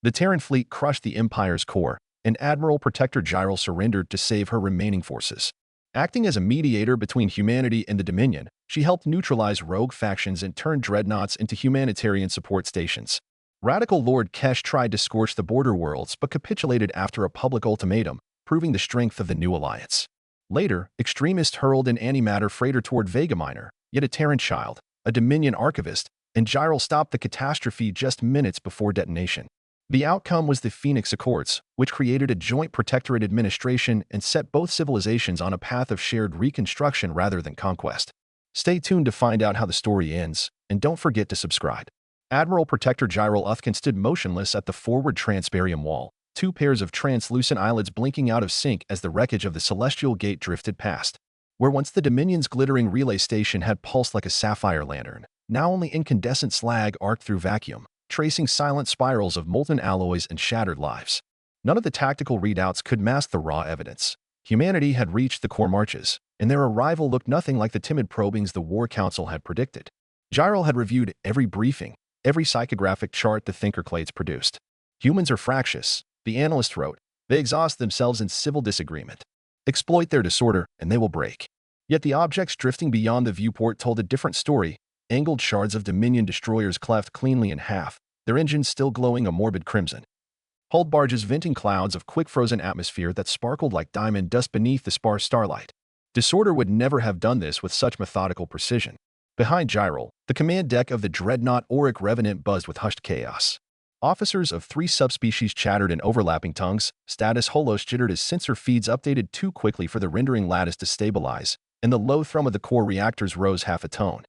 The Terran fleet crushed the Empire's core, and Admiral Protector Gyral surrendered to save her remaining forces. Acting as a mediator between humanity and the Dominion, she helped neutralize rogue factions and turn dreadnoughts into humanitarian support stations. Radical Lord Kesh tried to scorch the border worlds but capitulated after a public ultimatum, proving the strength of the new alliance. Later, extremists hurled an antimatter freighter toward Vega Minor, yet a Terran child, a Dominion archivist, and Gyral stopped the catastrophe just minutes before detonation. The outcome was the Phoenix Accords, which created a joint protectorate administration and set both civilizations on a path of shared reconstruction rather than conquest. Stay tuned to find out how the story ends, and don't forget to subscribe. Admiral Protector Gyral Uthkin stood motionless at the forward transperium wall, two pairs of translucent eyelids blinking out of sync as the wreckage of the Celestial Gate drifted past. Where once the Dominion's glittering relay station had pulsed like a sapphire lantern, now only incandescent slag arced through vacuum, tracing silent spirals of molten alloys and shattered lives. None of the tactical readouts could mask the raw evidence. Humanity had reached the core marches, and their arrival looked nothing like the timid probings the War Council had predicted. Gyral had reviewed every briefing, every psychographic chart the Thinker Clades produced. Humans are fractious, the analyst wrote. They exhaust themselves in civil disagreement. Exploit their disorder, and they will break. Yet the objects drifting beyond the viewport told a different story. Angled shards of Dominion destroyers cleft cleanly in half, their engines still glowing a morbid crimson. Hulled barges venting clouds of quick-frozen atmosphere that sparkled like diamond dust beneath the sparse starlight. Disorder would never have done this with such methodical precision. Behind Gyral, the command deck of the dreadnought Auric Revenant buzzed with hushed chaos. Officers of three subspecies chattered in overlapping tongues, status holos jittered as sensor feeds updated too quickly for the rendering lattice to stabilize, and the low thrum of the core reactors rose half a tone,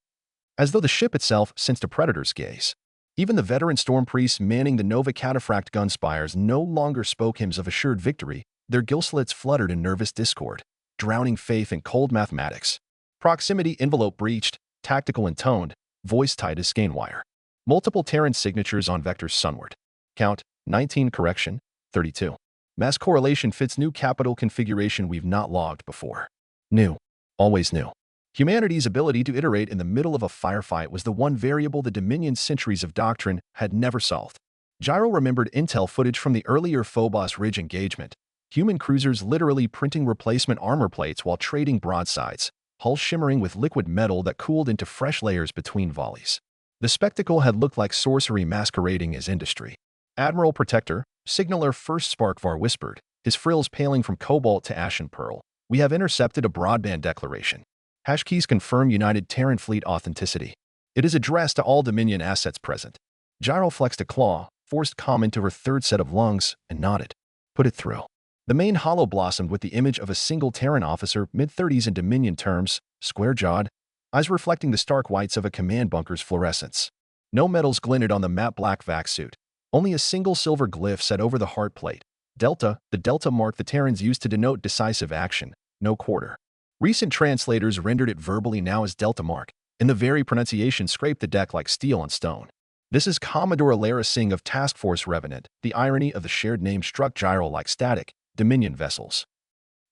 as though the ship itself sensed a predator's gaze. Even the veteran storm priests manning the Nova Cataphract gun spires no longer spoke hymns of assured victory. Their gill slits fluttered in nervous discord, drowning faith in cold mathematics. Proximity envelope breached, tactical intoned, voice tight as skein wire. Multiple Terran signatures on vectors sunward. Count, 19 correction, 32. Mass correlation fits new capital configuration we've not logged before. New. Always new. Humanity's ability to iterate in the middle of a firefight was the one variable the Dominion's centuries of doctrine had never solved. Gyral remembered intel footage from the earlier Phobos Ridge engagement, human cruisers literally printing replacement armor plates while trading broadsides, hulls shimmering with liquid metal that cooled into fresh layers between volleys. The spectacle had looked like sorcery masquerading as industry. Admiral Protector, Signaler First Sparkvar whispered, his frills paling from cobalt to ashen pearl. We have intercepted a broadband declaration. Hashkeys confirm United Terran Fleet authenticity. It is addressed to all Dominion assets present. Gyral flexed a claw, forced calm into her third set of lungs, and nodded. Put it through. The main hollow blossomed with the image of a single Terran officer, mid-30s in Dominion terms, square-jawed, eyes reflecting the stark whites of a command bunker's fluorescence. No metals glinted on the matte black vac suit. Only a single silver glyph set over the heart plate. Delta, the Delta mark the Terrans used to denote decisive action, no quarter. Recent translators rendered it verbally now as Delta Mark, and the very pronunciation scraped the deck like steel on stone. This is Commodore Alara Singh of Task Force Revenant. The irony of the shared name struck Gyral like static. Dominion vessels.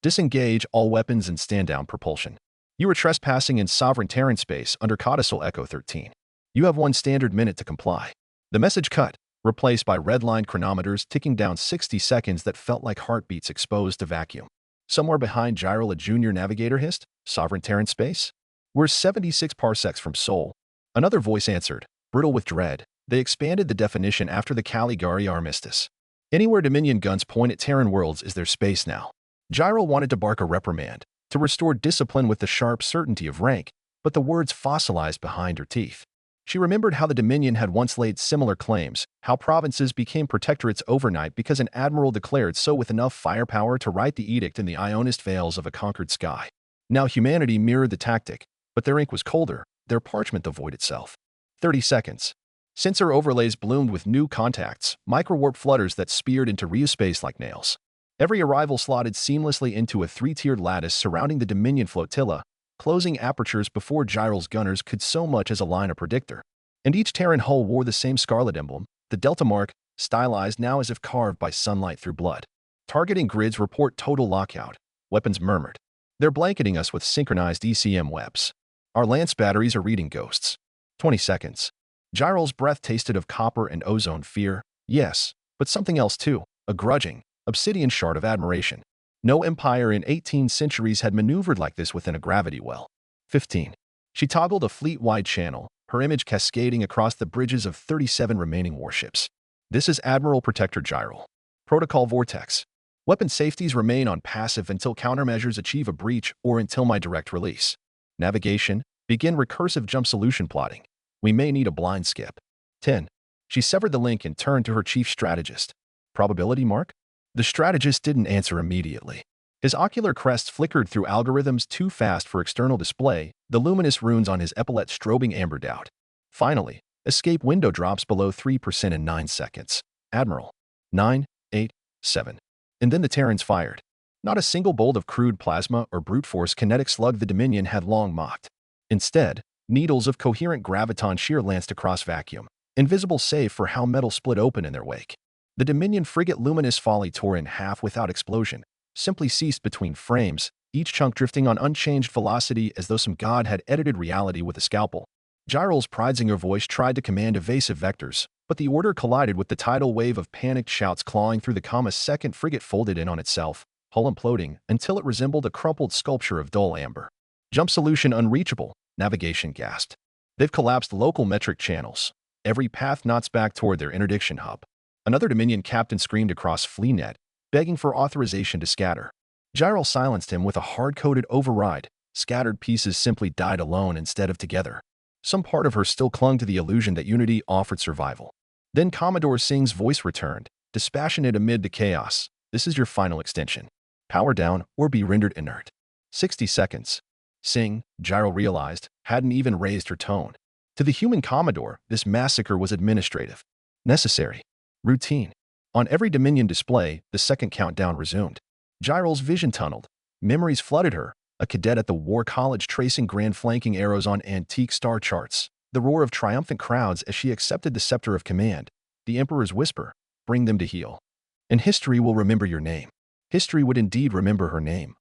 Disengage all weapons and stand down propulsion. You are trespassing in sovereign Terran space under Codicil Echo 13. You have 1 standard minute to comply. The message cut, replaced by red-line chronometers ticking down 60 seconds that felt like heartbeats exposed to vacuum. Somewhere behind Gyral, a junior navigator hissed, Sovereign Terran space? We're 76 parsecs from Sol. Another voice answered, brittle with dread. They expanded the definition after the Caligari armistice. Anywhere Dominion guns point at Terran worlds is their space now. Gyral wanted to bark a reprimand, to restore discipline with the sharp certainty of rank, but the words fossilized behind her teeth. She remembered how the Dominion had once laid similar claims, how provinces became protectorates overnight because an admiral declared so with enough firepower to write the edict in the ionist veils of a conquered sky. Now humanity mirrored the tactic, but their ink was colder, their parchment devoid itself. 30 seconds. Sensor overlays bloomed with new contacts, microwarp flutters that speared into Riospace like nails. Every arrival slotted seamlessly into a 3-tiered lattice surrounding the Dominion flotilla, closing apertures before Gyral's gunners could so much as align a predictor. And each Terran hull wore the same scarlet emblem, the Delta mark, stylized now as if carved by sunlight through blood. Targeting grids report total lockout. Weapons murmured. They're blanketing us with synchronized ECM webs. Our lance batteries are reading ghosts. 20 seconds. Gyral's breath tasted of copper and ozone fear. Yes, but something else too, a grudging, obsidian shard of admiration. No empire in 18 centuries had maneuvered like this within a gravity well. 15. She toggled a fleet-wide channel, her image cascading across the bridges of 37 remaining warships. This is Admiral Protector Gyral. Protocol Vortex. Weapon safeties remain on passive until countermeasures achieve a breach or until my direct release. Navigation. Begin recursive jump solution plotting. We may need a blind skip. 10. She severed the link and turned to her chief strategist. Probability mark? The strategist didn't answer immediately. His ocular crest flickered through algorithms too fast for external display, the luminous runes on his epaulette strobing amber doubt. Finally, escape window drops below 3% in 9 seconds. Admiral. 9, 8, 7. And then the Terrans fired. Not a single bolt of crude plasma or brute force kinetic slug the Dominion had long mocked. Instead, needles of coherent graviton shear lanced across vacuum, invisible save for how metal split open in their wake. The Dominion frigate Luminous Folly tore in half without explosion, simply ceased between frames, each chunk drifting on unchanged velocity as though some god had edited reality with a scalpel. Gyral's Pridezinger voice tried to command evasive vectors, but the order collided with the tidal wave of panicked shouts clawing through the comma-second frigate folded in on itself, hull imploding until it resembled a crumpled sculpture of dull amber. Jump solution unreachable, navigation gasped. They've collapsed local metric channels. Every path knots back toward their interdiction hub. Another Dominion captain screamed across FleetNet, begging for authorization to scatter. Gyral silenced him with a hard-coded override. Scattered pieces simply died alone instead of together. Some part of her still clung to the illusion that Unity offered survival. Then Commodore Singh's voice returned, dispassionate amid the chaos. This is your final extension. Power down or be rendered inert. 60 seconds. Singh, Gyral realized, hadn't even raised her tone. To the human Commodore, this massacre was administrative. Necessary. Routine. On every Dominion display, the second countdown resumed. Gyral's vision tunneled. Memories flooded her, a cadet at the War College tracing grand flanking arrows on antique star charts, the roar of triumphant crowds as she accepted the scepter of command, the Emperor's whisper, bring them to heel. And history will remember your name. History would indeed remember her name.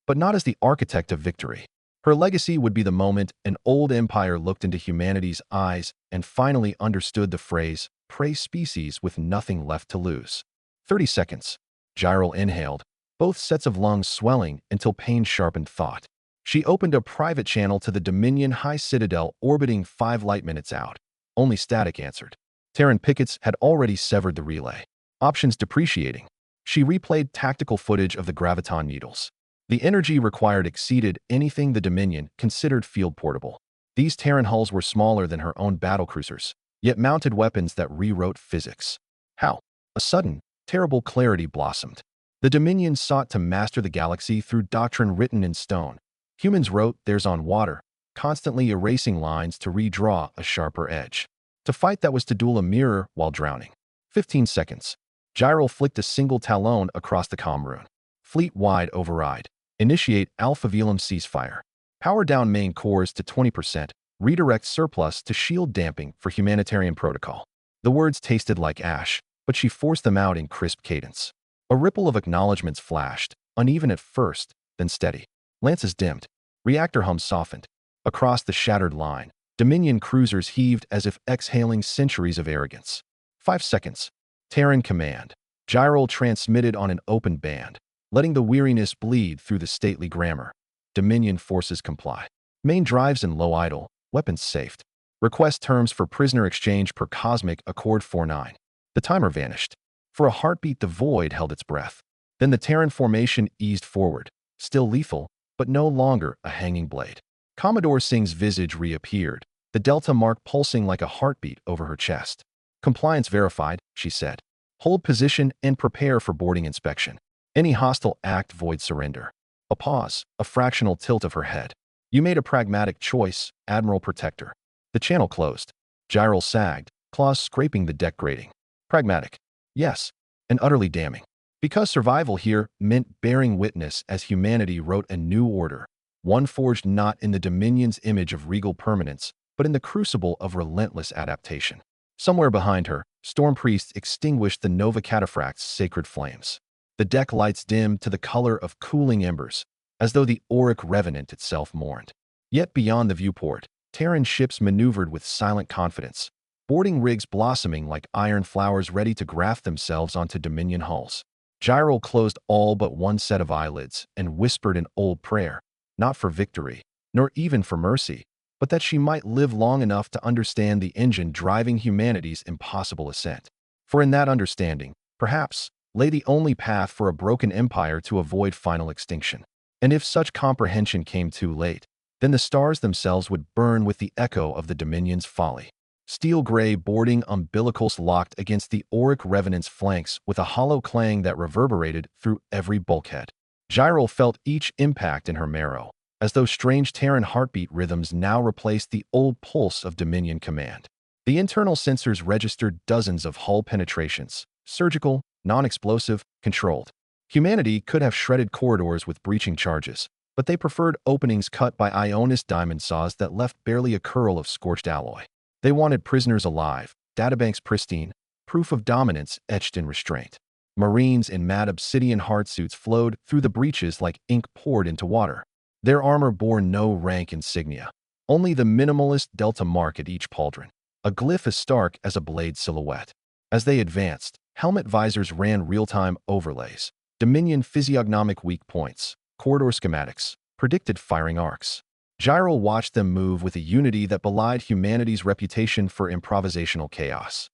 But not as the architect of victory. Her legacy would be the moment an old empire looked into humanity's eyes and finally understood the phrase, prey species with nothing left to lose. 30 seconds. Gyral inhaled, both sets of lungs swelling until pain sharpened thought. She opened a private channel to the Dominion High Citadel orbiting 5 light minutes out. Only static answered. Terran pickets had already severed the relay. Options depreciating. She replayed tactical footage of the graviton needles. The energy required exceeded anything the Dominion considered field portable. These Terran hulls were smaller than her own battlecruisers, yet mounted weapons that rewrote physics. How? A sudden, terrible clarity blossomed. The Dominion sought to master the galaxy through doctrine written in stone. Humans wrote theirs on water, constantly erasing lines to redraw a sharper edge. To fight that was to duel a mirror while drowning. 15 seconds. Gyral flicked a single talon across the comm rune. Fleet-wide override. Initiate Alpha Velum ceasefire. Power down main cores to 20%. Redirect surplus to shield damping for humanitarian protocol. The words tasted like ash, but she forced them out in crisp cadence. A ripple of acknowledgments flashed, uneven at first, then steady. Lances dimmed. Reactor hum softened. Across the shattered line, Dominion cruisers heaved as if exhaling centuries of arrogance. 5 seconds. Terran command. Gyral transmitted on an open band, letting the weariness bleed through the stately grammar. Dominion forces comply. Main drives in low idle, weapons safed. Request terms for prisoner exchange per Cosmic Accord 49. The timer vanished. For a heartbeat the void held its breath. Then the Terran formation eased forward, still lethal, but no longer a hanging blade. Commodore Singh's visage reappeared, the delta mark pulsing like a heartbeat over her chest. Compliance verified, she said. Hold position and prepare for boarding inspection. Any hostile act void surrender. A pause, a fractional tilt of her head. You made a pragmatic choice, Admiral Protector. The channel closed. Gyral sagged, claws scraping the deck grating. Pragmatic. Yes, and utterly damning. Because survival here meant bearing witness as humanity wrote a new order, one forged not in the Dominion's image of regal permanence, but in the crucible of relentless adaptation. Somewhere behind her, storm priests extinguished the Nova Cataphract's sacred flames. The deck lights dimmed to the color of cooling embers, as though the auric revenant itself mourned. Yet beyond the viewport, Terran ships maneuvered with silent confidence. boarding rigs blossoming like iron flowers ready to graft themselves onto Dominion hulls. Gyro closed all but one set of eyelids and whispered an old prayer, not for victory, nor even for mercy, but that she might live long enough to understand the engine driving humanity's impossible ascent. For in that understanding, perhaps, lay the only path for a broken empire to avoid final extinction. And if such comprehension came too late, then the stars themselves would burn with the echo of the Dominion's folly. Steel-gray boarding umbilicals locked against the Auric Revenant's flanks with a hollow clang that reverberated through every bulkhead. Gyro felt each impact in her marrow, as though strange Terran heartbeat rhythms now replaced the old pulse of Dominion command. The internal sensors registered dozens of hull penetrations, surgical, non-explosive, controlled. Humanity could have shredded corridors with breaching charges, but they preferred openings cut by Ionis diamond saws that left barely a curl of scorched alloy. They wanted prisoners alive, databanks pristine, proof of dominance etched in restraint. Marines in mad obsidian hardsuits flowed through the breaches like ink poured into water. Their armor bore no rank insignia, only the minimalist delta mark at each pauldron, a glyph as stark as a blade silhouette. As they advanced, helmet visors ran real-time overlays, Dominion physiognomic weak points, corridor schematics, predicted firing arcs. Gyro watched them move with a unity that belied humanity's reputation for improvisational chaos.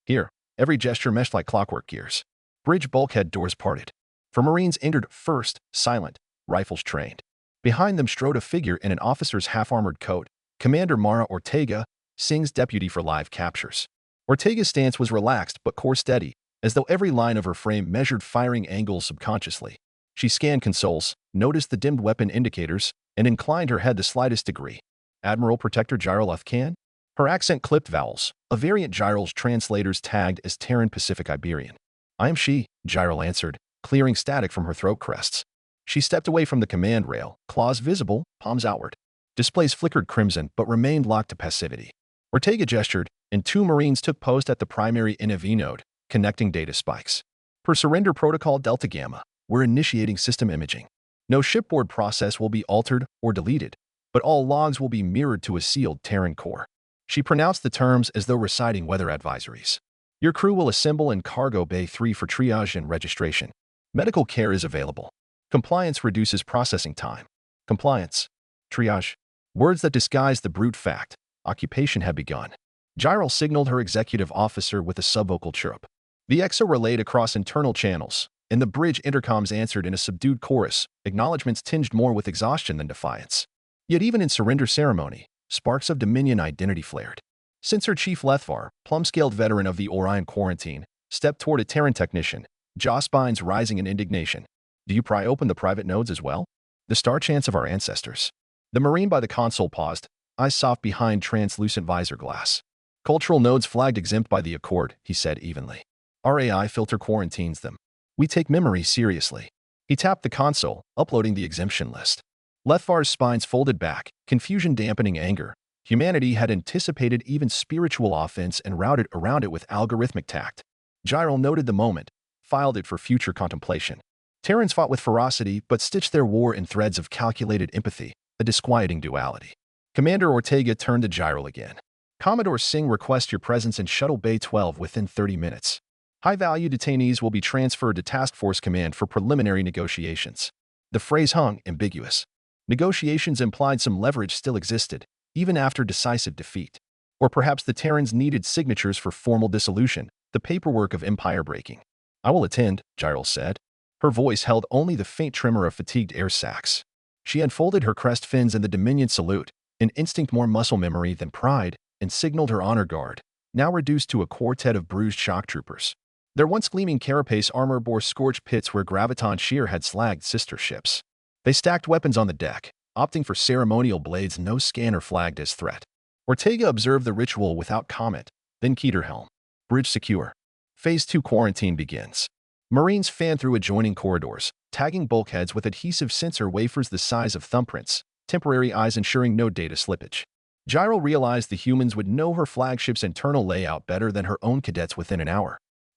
Here, every gesture meshed like clockwork gears. Bridge bulkhead doors parted. For Marines entered first, silent, rifles trained. Behind them strode a figure in an officer's half-armored coat, Commander Mara Ortega, Singh's deputy for live captures. Ortega's stance was relaxed but core steady, as though every line of her frame measured firing angles subconsciously. She scanned consoles, noticed the dimmed weapon indicators, and inclined her head the slightest degree. Admiral Protector Gyro Lethkan? Her accent clipped vowels, a variant Gyro's translators tagged as Terran Pacific Iberian. I am she, Gyro answered, clearing static from her throat crests. She stepped away from the command rail, claws visible, palms outward. Displays flickered crimson but remained locked to passivity. Ortega gestured, and two Marines took post at the primary NAV node, connecting data spikes. Per surrender protocol Delta Gamma, we're initiating system imaging. No shipboard process will be altered or deleted, but all logs will be mirrored to a sealed Terran core. She pronounced the terms as though reciting weather advisories. Your crew will assemble in Cargo Bay 3 for triage and registration. Medical care is available. Compliance reduces processing time. Compliance. Triage. Words that disguise the brute fact. Occupation had begun. Gyro signaled her executive officer with a subvocal chirp. The EXO relayed across internal channels, and the bridge intercoms answered in a subdued chorus, acknowledgments tinged more with exhaustion than defiance. Yet even in surrender ceremony, sparks of Dominion identity flared. Sensor Chief Lethvar, plum-scaled veteran of the Orion quarantine, stepped toward a Terran technician, jaw spines rising in indignation. Do you pry open the private nodes as well? The star chants of our ancestors. The Marine by the console paused, eyes soft behind translucent visor glass. Cultural nodes flagged exempt by the Accord, he said evenly. Our AI filter quarantines them. We take memory seriously. He tapped the console, uploading the exemption list. Lethvar's spines folded back, confusion dampening anger. Humanity had anticipated even spiritual offense and routed around it with algorithmic tact. Gyro noted the moment, filed it for future contemplation. Terrans fought with ferocity but stitched their war in threads of calculated empathy, a disquieting duality. Commander Ortega turned to Gyro again. Commodore Singh requests your presence in Shuttle Bay 12 within 30 minutes. High-value detainees will be transferred to Task Force Command for preliminary negotiations. The phrase hung ambiguous. Negotiations implied some leverage still existed, even after decisive defeat. Or perhaps the Terrans needed signatures for formal dissolution, the paperwork of empire breaking. I will attend, Gyro said. Her voice held only the faint tremor of fatigued air sacs. She unfolded her crest fins in the Dominion salute, an instinct more muscle memory than pride, and signaled her honor guard, now reduced to a quartet of bruised shock troopers. Their once gleaming carapace armor bore scorched pits where Graviton Shear had slagged sister ships. They stacked weapons on the deck, opting for ceremonial blades no scanner flagged as threat. Ortega observed the ritual without comment, then keyed her helm. Bridge secure. Phase 2 quarantine begins. Marines fanned through adjoining corridors, tagging bulkheads with adhesive sensor wafers the size of thumbprints, temporary eyes ensuring no data slippage. Gyro realized the humans would know her flagship's internal layout better than her own cadets within an hour.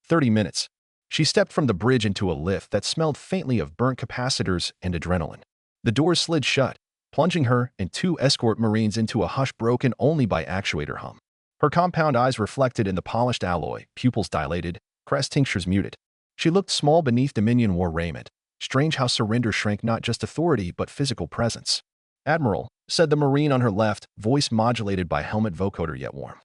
30 minutes. She stepped from the bridge into a lift that smelled faintly of burnt capacitors and adrenaline. The doors slid shut, plunging her and two escort Marines into a hush broken only by actuator hum. Her compound eyes reflected in the polished alloy, pupils dilated, crest tinctures muted. She looked small beneath Dominion war raiment. Strange how surrender shrank not just authority but physical presence. "Admiral," said the Marine on her left, voice modulated by helmet vocoder yet warm.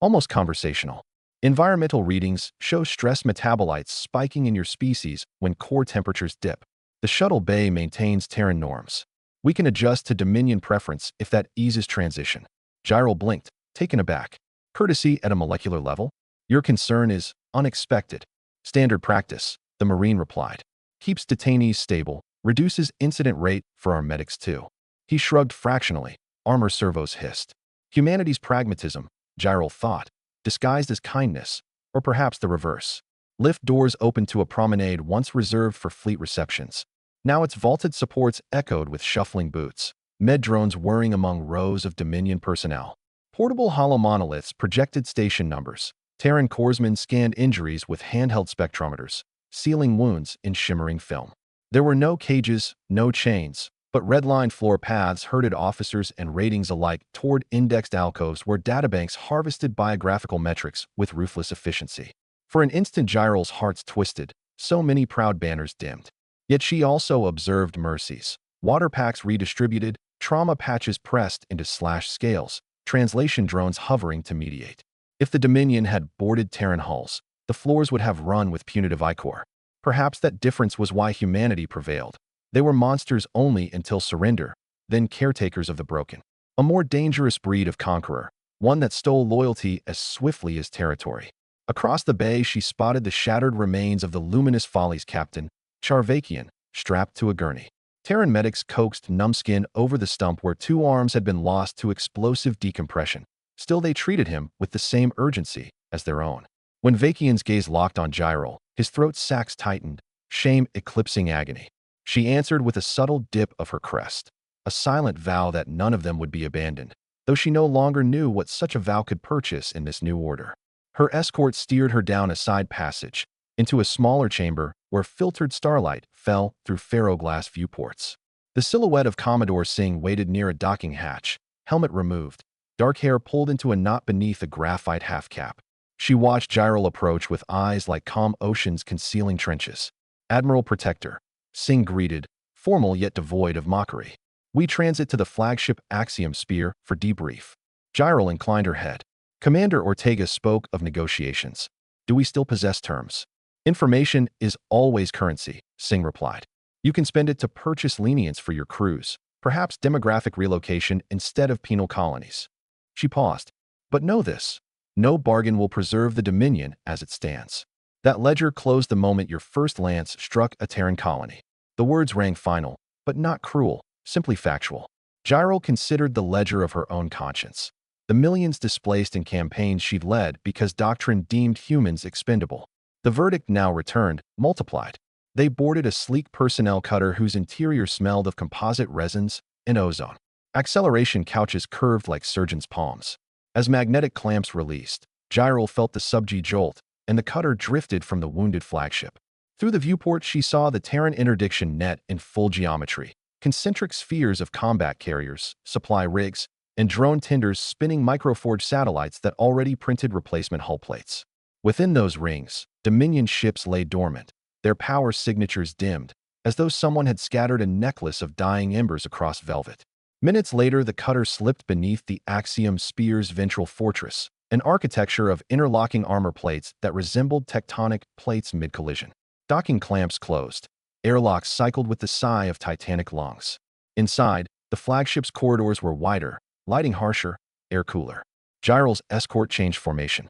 Almost conversational. "Environmental readings show stress metabolites spiking in your species when core temperatures dip. The shuttle bay maintains Terran norms. We can adjust to Dominion preference if that eases transition." Gyral blinked, taken aback. "Courtesy at a molecular level? Your concern is unexpected. Standard practice," the Marine replied. "Keeps detainees stable, reduces incident rate for our medics too." He shrugged fractionally. Armor servos hissed. Humanity's pragmatism, Gyral thought, disguised as kindness, or perhaps the reverse. Lift doors opened to a promenade once reserved for fleet receptions. Now its vaulted supports echoed with shuffling boots. Med drones whirring among rows of Dominion personnel. Portable hollow monoliths projected station numbers. Terran corpsmen scanned injuries with handheld spectrometers, sealing wounds in shimmering film. There were no cages, no chains, but red-lined floor paths herded officers and ratings alike toward indexed alcoves where databanks harvested biographical metrics with ruthless efficiency. For an instant Gyral's hearts twisted, so many proud banners dimmed. Yet she also observed mercies. Water packs redistributed, trauma patches pressed into slash scales, translation drones hovering to mediate. If the Dominion had boarded Terran hulls, the floors would have run with punitive ichor. Perhaps that difference was why humanity prevailed. They were monsters only until surrender, then caretakers of the broken. A more dangerous breed of conqueror, one that stole loyalty as swiftly as territory. Across the bay she spotted the shattered remains of the Luminous Follies captain, Charvakian, strapped to a gurney. Terran medics coaxed Numbskin over the stump where 2 arms had been lost to explosive decompression. Still they treated him with the same urgency as their own. When Vakian's gaze locked on Gyral, his throat sacs tightened, shame eclipsing agony. She answered with a subtle dip of her crest, a silent vow that none of them would be abandoned, though she no longer knew what such a vow could purchase in this new order. Her escort steered her down a side passage, into a smaller chamber where filtered starlight fell through ferroglass viewports. The silhouette of Commodore Singh waited near a docking hatch, helmet removed, dark hair pulled into a knot beneath a graphite half-cap. She watched Gyral approach with eyes like calm oceans concealing trenches. "Admiral Protector," Singh greeted, formal yet devoid of mockery. "We transit to the flagship Axiom Spear for debrief." Gyral inclined her head. Commander Ortega spoke of negotiations. "Do we still possess terms?" "Information is always currency," Singh replied. "You can spend it to purchase lenience for your crews, perhaps demographic relocation instead of penal colonies." She paused. "But know this. No bargain will preserve the Dominion as it stands. That ledger closed the moment your first lance struck a Terran colony." The words rang final, but not cruel, simply factual. Gyral considered the ledger of her own conscience. The millions displaced in campaigns she'd led because doctrine deemed humans expendable. The verdict now returned, multiplied. They boarded a sleek personnel cutter whose interior smelled of composite resins and ozone. Acceleration couches curved like surgeons' palms. As magnetic clamps released, Gyral felt the sub-G jolt, and the cutter drifted from the wounded flagship. Through the viewport she saw the Terran interdiction net in full geometry, concentric spheres of combat carriers, supply rigs, and drone tenders spinning microforged satellites that already printed replacement hull plates. Within those rings, Dominion ships lay dormant, their power signatures dimmed, as though someone had scattered a necklace of dying embers across velvet. Minutes later the cutter slipped beneath the Axiom Spear's ventral fortress, an architecture of interlocking armor plates that resembled tectonic plates mid-collision. Docking clamps closed. Airlocks cycled with the sigh of titanic lungs. Inside, the flagship's corridors were wider, lighting harsher, air cooler. Gyral's escort changed formation,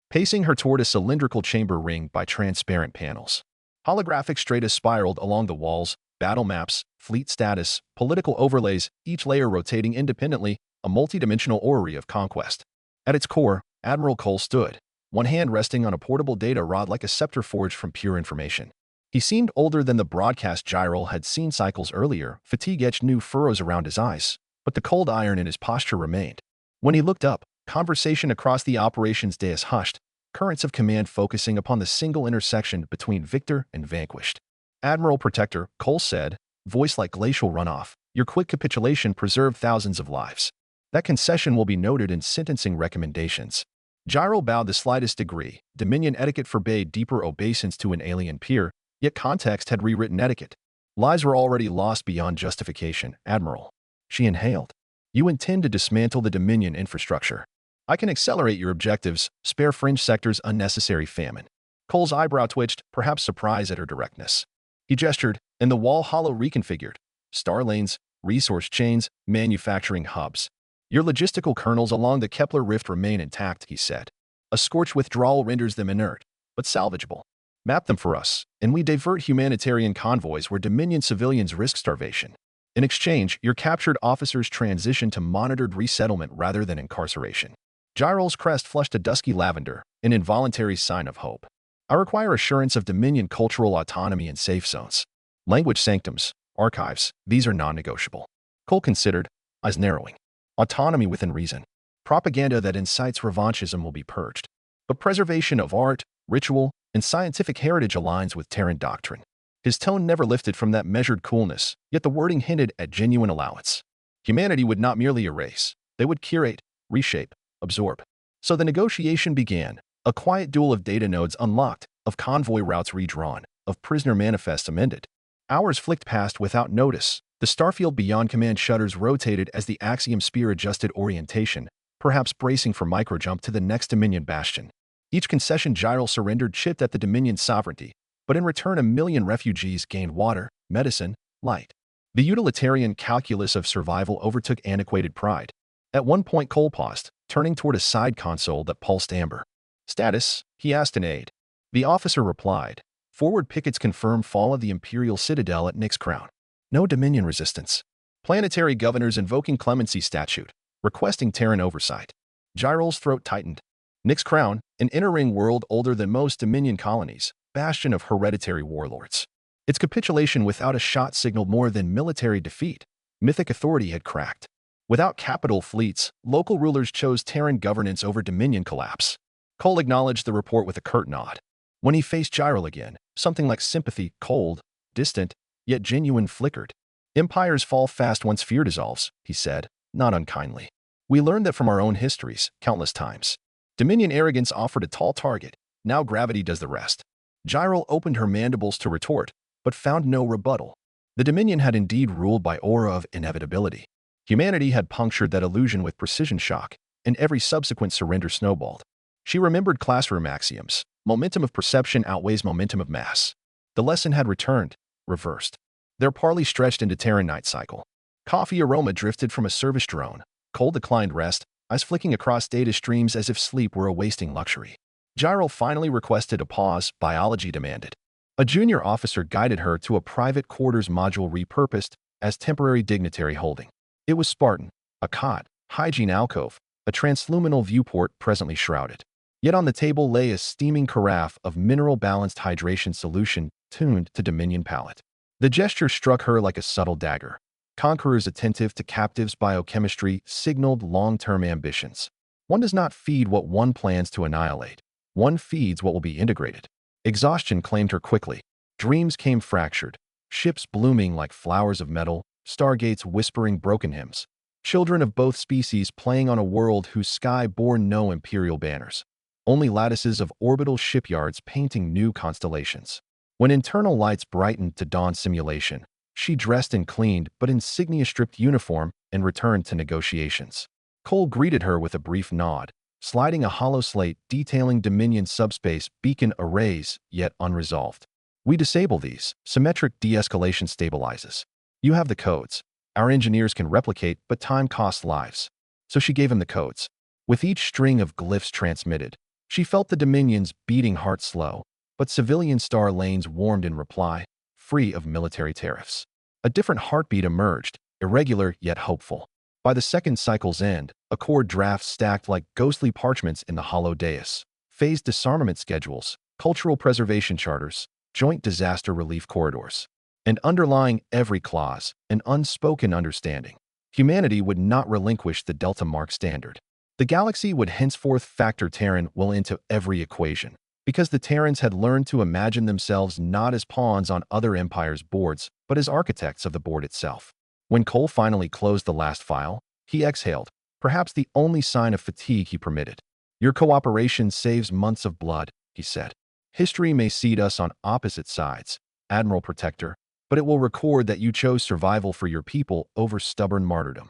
pacing her toward a cylindrical chamber ringed by transparent panels. Holographic strata spiraled along the walls, battle maps, fleet status, political overlays, each layer rotating independently, a multidimensional orrery of conquest. At its core, Admiral Cole stood, one hand resting on a portable data rod like a scepter forged from pure information. He seemed older than the broadcast Gyral had seen cycles earlier, fatigue etched new furrows around his eyes, but the cold iron in his posture remained. When he looked up, conversation across the operations dais hushed, currents of command focusing upon the single intersection between victor and vanquished. "Admiral Protector," Cole said, voice like glacial runoff, "your quick capitulation preserved thousands of lives. That concession will be noted in sentencing recommendations." Gyro bowed the slightest degree. Dominion etiquette forbade deeper obeisance to an alien peer, yet context had rewritten etiquette. Lives were already lost beyond justification, Admiral. She inhaled. You intend to dismantle the Dominion infrastructure. I can accelerate your objectives, spare fringe sectors unnecessary famine. Cole's eyebrow twitched, perhaps surprise at her directness. He gestured, and the wall hollow reconfigured. Star lanes, resource chains, manufacturing hubs. Your logistical kernels along the Kepler rift remain intact, he said. A scorched withdrawal renders them inert, but salvageable. Map them for us, and we divert humanitarian convoys where Dominion civilians risk starvation. In exchange, your captured officers transition to monitored resettlement rather than incarceration. Gyro's crest flushed a dusky lavender, an involuntary sign of hope. I require assurance of Dominion cultural autonomy and safe zones. Language sanctums, archives, these are non-negotiable. Cole considered, eyes narrowing. Autonomy within reason. Propaganda that incites revanchism will be purged. But preservation of art, ritual, and scientific heritage aligns with Terran doctrine. His tone never lifted from that measured coolness, yet the wording hinted at genuine allowance. Humanity would not merely erase. They would curate, reshape, absorb. So the negotiation began, a quiet duel of data nodes unlocked, of convoy routes redrawn, of prisoner manifests amended. Hours flicked past without notice. The starfield beyond command shutters rotated as the Axiom Spear adjusted orientation, perhaps bracing for microjump to the next Dominion bastion. Each concession Gyro surrendered chipped at the Dominion's sovereignty, but in return 1 million refugees gained water, medicine, light. The utilitarian calculus of survival overtook antiquated pride. At one point Cole paused, turning toward a side console that pulsed amber. Status? He asked an aide. The officer replied. Forward pickets confirm fall of the Imperial Citadel at Nyx's Crown. No Dominion resistance. Planetary governors invoking clemency statute, requesting Terran oversight. Gyro's throat tightened. Nyx's Crown, an inner-ring world older than most Dominion colonies, bastion of hereditary warlords. Its capitulation without a shot signaled more than military defeat. Mythic authority had cracked. Without capital fleets, local rulers chose Terran governance over Dominion collapse. Cole acknowledged the report with a curt nod. When he faced Gyro again, something like sympathy, cold, distant, yet genuine flickered. Empires fall fast once fear dissolves, he said, not unkindly. We learned that from our own histories, countless times. Dominion arrogance offered a tall target, now gravity does the rest. Gyro opened her mandibles to retort, but found no rebuttal. The Dominion had indeed ruled by aura of inevitability. Humanity had punctured that illusion with precision shock, and every subsequent surrender snowballed. She remembered classroom axioms. Momentum of perception outweighs momentum of mass. The lesson had returned, reversed. Their parley stretched into Terran night cycle. Coffee aroma drifted from a service drone. Cole declined rest, eyes flicking across data streams as if sleep were a wasting luxury. Gyro finally requested a pause, biology demanded. A junior officer guided her to a private quarters module repurposed as temporary dignitary holding. It was Spartan, a cot, hygiene alcove, a transluminal viewport presently shrouded. Yet on the table lay a steaming carafe of mineral-balanced hydration solution tuned to Dominion palate. The gesture struck her like a subtle dagger. Conquerors attentive to captives' biochemistry signaled long-term ambitions. One does not feed what one plans to annihilate. One feeds what will be integrated. Exhaustion claimed her quickly. Dreams came fractured. Ships blooming like flowers of metal, stargates whispering broken hymns. Children of both species playing on a world whose sky bore no imperial banners. Only lattices of orbital shipyards painting new constellations. When internal lights brightened to dawn simulation, she dressed and cleaned but insignia-stripped uniform and returned to negotiations. Cole greeted her with a brief nod, sliding a hollow slate detailing Dominion subspace beacon arrays yet unresolved. We disable these. Symmetric de-escalation stabilizes. You have the codes. Our engineers can replicate, but time costs lives. So she gave him the codes. With each string of glyphs transmitted, she felt the Dominion's beating heart slow, but civilian star lanes warmed in reply, free of military tariffs. A different heartbeat emerged, irregular yet hopeful. By the second cycle's end, accord drafts stacked like ghostly parchments in the hollow dais. Phased disarmament schedules, cultural preservation charters, joint disaster relief corridors. And underlying every clause, an unspoken understanding. Humanity would not relinquish the Delta Mark standard. The galaxy would henceforth factor Terran will into every equation, because the Terrans had learned to imagine themselves not as pawns on other empires' boards, but as architects of the board itself. When Cole finally closed the last file, he exhaled, perhaps the only sign of fatigue he permitted. Your cooperation saves months of blood, he said. History may seat us on opposite sides, Admiral Protector, but it will record that you chose survival for your people over stubborn martyrdom.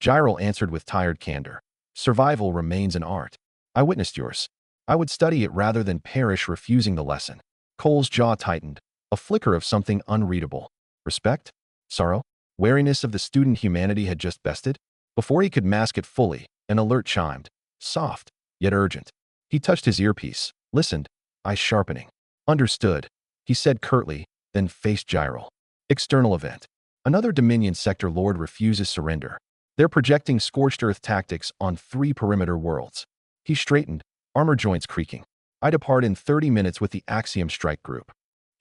Gyral answered with tired candor. Survival remains an art. I witnessed yours. I would study it rather than perish refusing the lesson. Cole's jaw tightened, a flicker of something unreadable. Respect? Sorrow? Wariness of the student humanity had just bested? Before he could mask it fully, an alert chimed. Soft, yet urgent. He touched his earpiece, listened, eyes sharpening. Understood, he said curtly, then faced Gyral. External event. Another Dominion sector lord refuses surrender. They're projecting scorched earth tactics on 3 perimeter worlds. He straightened, armor joints creaking. I depart in 30 minutes with the Axiom Strike Group.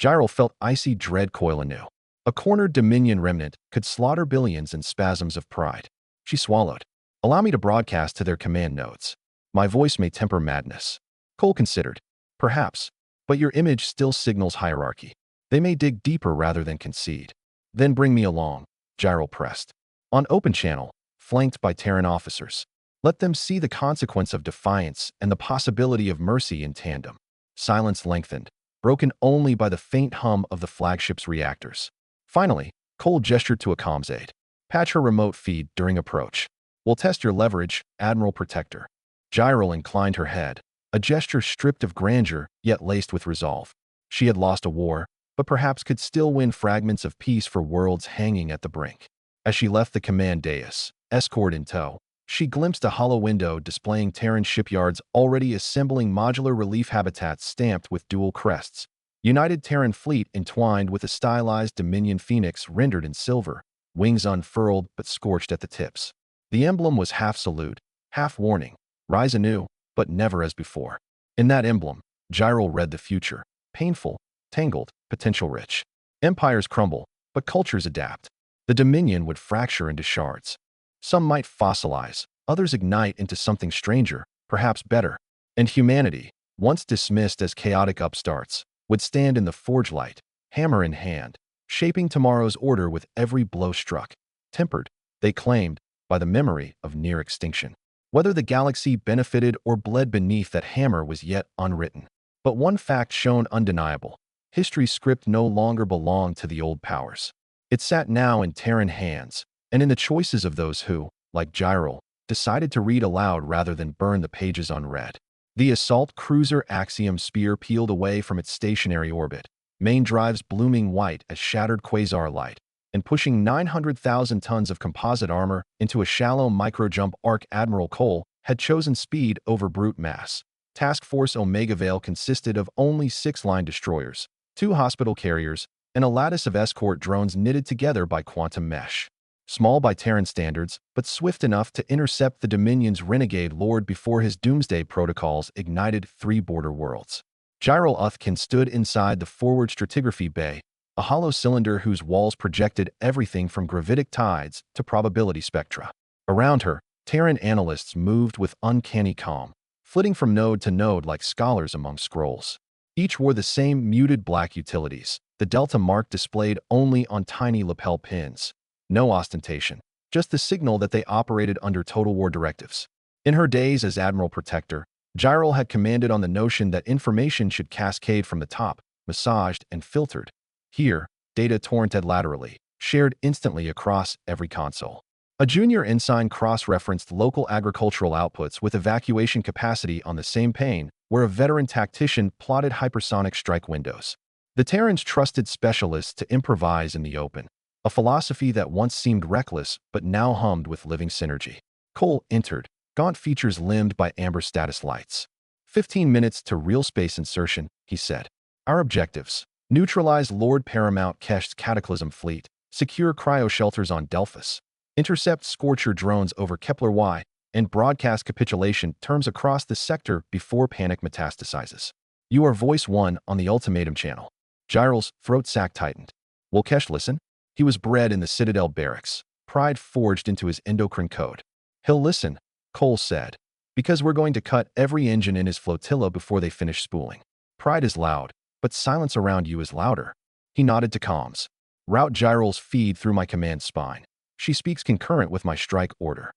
Gyral felt icy dread coil anew. A cornered Dominion remnant could slaughter billions in spasms of pride. She swallowed. Allow me to broadcast to their command nodes. My voice may temper madness. Cole considered. Perhaps. But your image still signals hierarchy. They may dig deeper rather than concede. Then bring me along, Gyral pressed. On open channel, flanked by Terran officers. Let them see the consequence of defiance and the possibility of mercy in tandem. Silence lengthened, broken only by the faint hum of the flagship's reactors. Finally, Cole gestured to a comms aide. Patch her remote feed during approach. We'll test your leverage, Admiral Protector. Gyral inclined her head, a gesture stripped of grandeur yet laced with resolve. She had lost a war, but perhaps could still win fragments of peace for worlds hanging at the brink. As she left the command dais, escort in tow, she glimpsed a hollow window displaying Terran shipyards already assembling modular relief habitats stamped with dual crests. United Terran Fleet entwined with a stylized Dominion Phoenix rendered in silver, wings unfurled but scorched at the tips. The emblem was half salute, half warning. Rise anew, but never as before. In that emblem, Gyral read the future. Painful, tangled, potential rich. Empires crumble, but cultures adapt. The Dominion would fracture into shards. Some might fossilize, others ignite into something stranger, perhaps better. And humanity, once dismissed as chaotic upstarts, would stand in the forge light, hammer in hand, shaping tomorrow's order with every blow struck, tempered, they claimed, by the memory of near extinction. Whether the galaxy benefited or bled beneath that hammer was yet unwritten. But one fact shone undeniable. History's script no longer belonged to the old powers. It sat now in Terran hands, and in the choices of those who, like Gyral, decided to read aloud rather than burn the pages unread. The assault cruiser Axiom Spear peeled away from its stationary orbit, main drives blooming white as shattered quasar light, and pushing 900,000 tons of composite armor into a shallow microjump arc. Admiral Cole had chosen speed over brute mass. Task Force Omega Vale consisted of only 6 line destroyers, 2 hospital carriers, and a lattice of escort drones knitted together by quantum mesh. Small by Terran standards, but swift enough to intercept the Dominion's renegade lord before his doomsday protocols ignited 3 border worlds. Gyral Uthkin stood inside the forward stratigraphy bay, a hollow cylinder whose walls projected everything from gravitic tides to probability spectra. Around her, Terran analysts moved with uncanny calm, flitting from node to node like scholars among scrolls. Each wore the same muted black utilities, the delta mark displayed only on tiny lapel pins. No ostentation, just the signal that they operated under total war directives. In her days as Admiral Protector, Gyral had commanded on the notion that information should cascade from the top, massaged and filtered. Here, data torrented laterally, shared instantly across every console. A junior ensign cross-referenced local agricultural outputs with evacuation capacity on the same pane, where a veteran tactician plotted hypersonic strike windows. The Terrans trusted specialists to improvise in the open, a philosophy that once seemed reckless but now hummed with living synergy. Cole entered, gaunt features limned by amber status lights. 15 minutes to real space insertion, he said. Our objectives: neutralize Lord Paramount Kesh's Cataclysm fleet, secure cryo-shelters on Delphus, intercept Scorcher drones over Kepler Y, and broadcast capitulation terms across the sector before panic metastasizes. You are voice 1 on the ultimatum channel. Gyral's throat sac tightened. Will Kesh listen? He was bred in the Citadel barracks, pride forged into his endocrine code. He'll listen, Cole said, because we're going to cut every engine in his flotilla before they finish spooling. Pride is loud, but silence around you is louder. He nodded to comms. Route Gyral's feed through my command spine. She speaks concurrent with my strike order.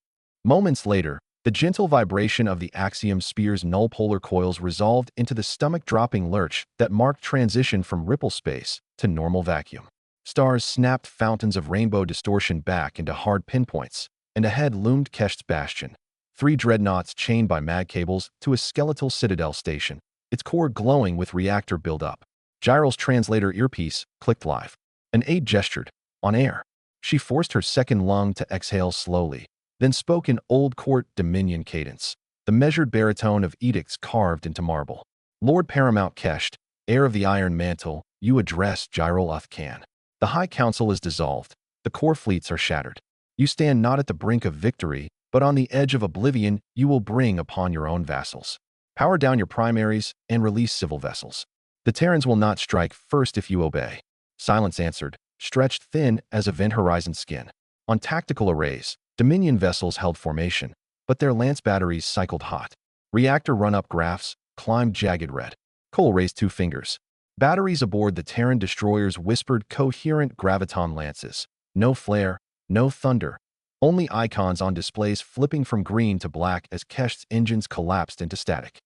Moments later, The gentle vibration of the axiom spear's null-polar coils resolved into the stomach-dropping lurch that marked transition from ripple space to normal vacuum. Stars snapped fountains of rainbow distortion back into hard pinpoints, and ahead loomed Kesht's bastion. 3 dreadnoughts chained by mag cables to a skeletal citadel station, its core glowing with reactor buildup. Gyral's translator earpiece clicked live. An aide gestured. On air. She forced her second lung to exhale slowly, then spoke in old court Dominion cadence, the measured baritone of edicts carved into marble. Lord Paramount Kesht, heir of the Iron Mantle, you address Gyral Uthcan. The High Council is dissolved. The core fleets are shattered. You stand not at the brink of victory, but on the edge of oblivion you will bring upon your own vassals. Power down your primaries and release civil vessels. The Terrans will not strike first if you obey. Silence answered, stretched thin as event horizon skin. On tactical arrays, Dominion vessels held formation, but their lance batteries cycled hot. Reactor run-up graphs climbed jagged red. Cole raised 2 fingers. Batteries aboard the Terran destroyers whispered coherent graviton lances. No flare, no thunder. Only icons on displays flipping from green to black as Kesht's engines collapsed into static.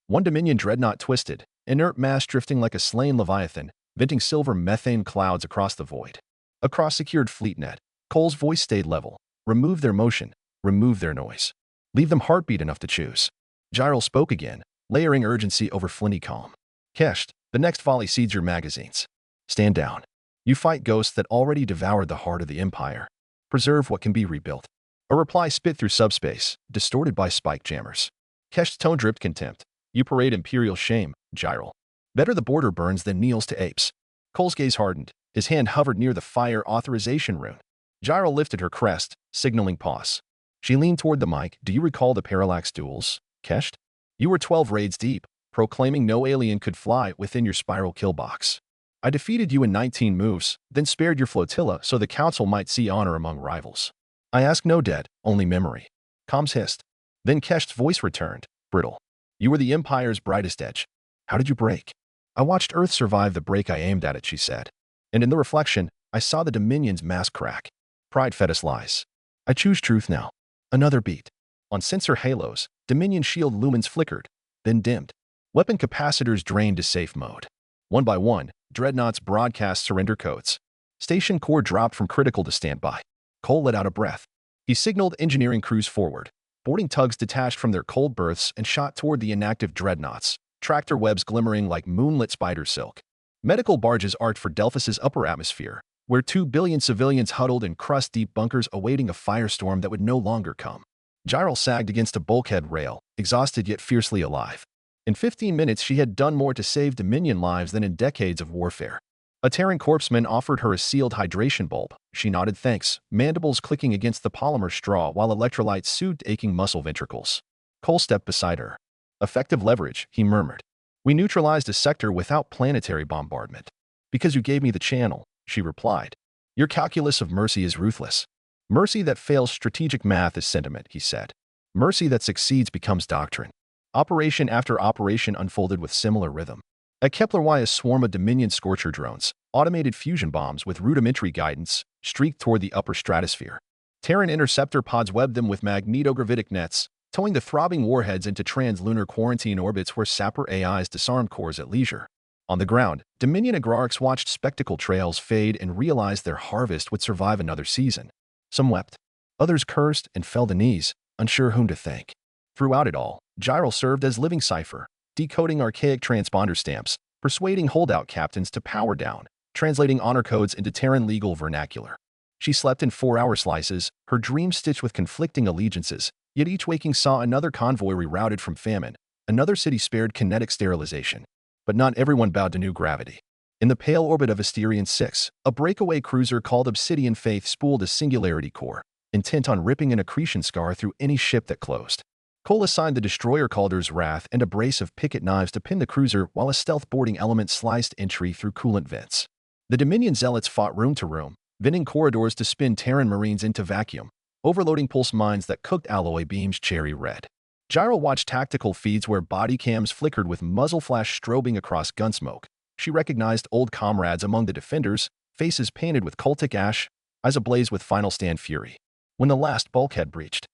1 Dominion dreadnought twisted, inert mass drifting like a slain leviathan, venting silver methane clouds across the void. Across secured fleet net, Cole's voice stayed level. Remove their motion, remove their noise. Leave them heartbeat enough to choose. Gyral spoke again, layering urgency over flinty calm. Kesht, the next volley seeds your magazines. Stand down. You fight ghosts that already devoured the heart of the Empire. Preserve what can be rebuilt. A reply spit through subspace, distorted by spike jammers. Kesht's tone dripped contempt. You parade imperial shame, Gyral. Better the border burns than kneels to apes. Cole's gaze hardened. His hand hovered near the fire authorization rune. Gyral lifted her crest, signaling pause. She leaned toward the mic. Do you recall the parallax duels, Kesht? You were 12 raids deep, proclaiming no alien could fly within your spiral kill box. I defeated you in 19 moves, then spared your flotilla so the council might see honor among rivals. I ask no debt, only memory. Comms hissed. Then Kesht's voice returned, brittle. You were the Empire's brightest edge. How did you break? I watched Earth survive the break I aimed at it, she said. And in the reflection, I saw the Dominion's mass crack. Pride fed us lies. I choose truth now. Another beat. On sensor halos, Dominion shield lumens flickered, then dimmed. Weapon capacitors drained to safe mode. One by one, dreadnoughts broadcast surrender codes. Station core dropped from critical to standby. Cole let out a breath. He signaled engineering crews forward. Boarding tugs detached from their cold berths and shot toward the inactive dreadnoughts, tractor webs glimmering like moonlit spider silk. Medical barges arced for Delphus's upper atmosphere, where 2 billion civilians huddled in crust-deep bunkers awaiting a firestorm that would no longer come. Gyral sagged against a bulkhead rail, exhausted yet fiercely alive. In 15 minutes, she had done more to save Dominion lives than in decades of warfare. A Terran corpsman offered her a sealed hydration bulb. She nodded thanks, mandibles clicking against the polymer straw while electrolytes soothed aching muscle ventricles. Cole stepped beside her. Effective leverage, he murmured. We neutralized a sector without planetary bombardment. Because you gave me the channel, she replied. Your calculus of mercy is ruthless. Mercy that fails strategic math is sentiment, he said. Mercy that succeeds becomes doctrine. Operation after operation unfolded with similar rhythm. At Kepler Y, a swarm of Dominion Scorcher drones, automated fusion bombs with rudimentary guidance, streaked toward the upper stratosphere. Terran interceptor pods webbed them with magnetogravitic nets, towing the throbbing warheads into translunar quarantine orbits where sapper AIs disarmed cores at leisure. On the ground, Dominion agrarics watched spectacle trails fade and realized their harvest would survive another season. Some wept. Others cursed and fell to knees, unsure whom to thank. Throughout it all, Gyral served as living cipher, decoding archaic transponder stamps, persuading holdout captains to power down, translating honor codes into Terran legal vernacular. She slept in 4-hour slices, her dreams stitched with conflicting allegiances, yet each waking saw another convoy rerouted from famine, another city spared kinetic sterilization. But not everyone bowed to new gravity. In the pale orbit of Asterion 6, a breakaway cruiser called Obsidian Faith spooled a singularity core, intent on ripping an accretion scar through any ship that closed. Cole assigned the destroyer Calder's Wrath and a brace of picket knives to pin the cruiser while a stealth boarding element sliced entry through coolant vents. The Dominion zealots fought room to room, venting corridors to spin Terran Marines into vacuum, overloading pulse mines that cooked alloy beams cherry red. Gyral watched tactical feeds where body cams flickered with muzzle flash strobing across gunsmoke. She recognized old comrades among the defenders, faces painted with cultic ash, eyes ablaze with final stand fury. When the last bulkhead breached,